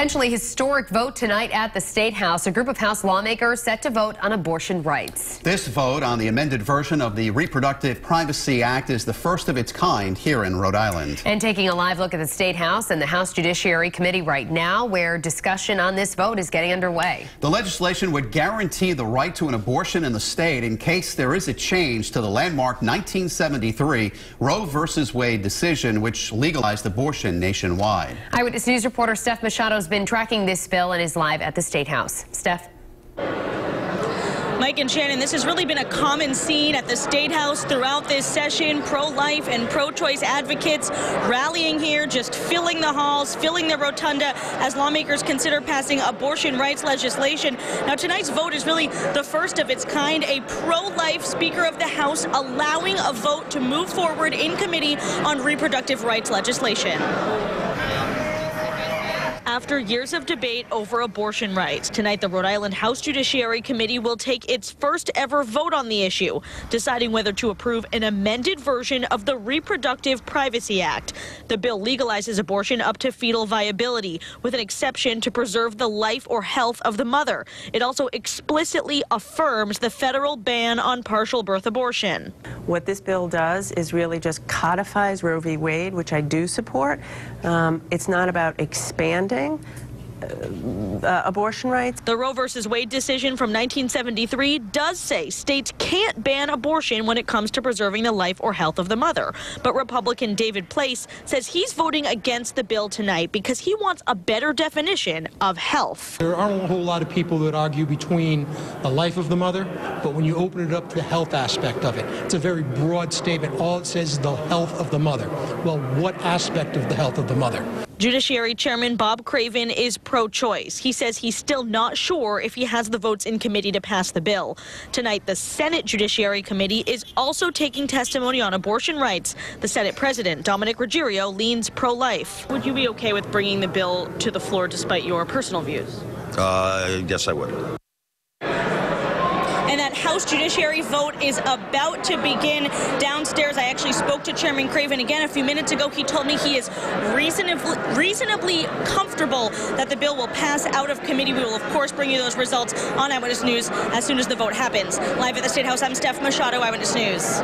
Potentially historic vote tonight at the State House. A group of House lawmakers set to vote on abortion rights. This vote on the amended version of the Reproductive Privacy Act is the first of its kind here in Rhode Island. And taking a live look at the State House and the House Judiciary Committee right now, where discussion on this vote is getting underway. The legislation would guarantee the right to an abortion in the state in case there is a change to the landmark 1973 Roe v. Wade decision, which legalized abortion nationwide. Eyewitness News reporter Steph Machado has been tracking this bill and is live at the State House. Steph. Mike and Shannon, this has really been a common scene at the State House throughout this session. Pro-life and pro-choice advocates rallying here, just filling the halls, filling the rotunda as lawmakers consider passing abortion rights legislation. Now, tonight's vote is really the first of its kind. A pro-life Speaker of the House allowing a vote to move forward in committee on reproductive rights legislation. After years of debate over abortion rights, tonight the Rhode Island House Judiciary Committee will take its first ever vote on the issue, deciding whether to approve an amended version of the Reproductive Privacy Act. The bill legalizes abortion up to fetal viability, with an exception to preserve the life or health of the mother. It also explicitly affirms the federal ban on partial birth abortion. What this bill does is really just codifies Roe v. Wade, which I do support. It's not about expanding abortion rights. The Roe v. Wade decision from 1973 does say states can't ban abortion when it comes to preserving the life or health of the mother. But Republican David Place says he's voting against the bill tonight because he wants a better definition of health. There aren't a whole lot of people that argue between the life of the mother, but when you open it up to the health aspect of it, it's a very broad statement. All it says is the health of the mother. Well, what aspect of the health of the mother? Judiciary Chairman Bob Craven is pro-choice. He says he's still not sure if he has the votes in committee to pass the bill. Tonight, the Senate Judiciary Committee is also taking testimony on abortion rights. The Senate President, Dominic Ruggerio, leans pro-life. Would you be okay with bringing the bill to the floor despite your personal views? Yes, I would. And that House Judiciary vote is about to begin downstairs. I actually spoke to Chairman Craven again a few minutes ago. He told me he is reasonably comfortable that the bill will pass out of committee. We will, of course, bring you those results on Eyewitness News as soon as the vote happens. Live at the State House, I'm Steph Machado, Eyewitness News.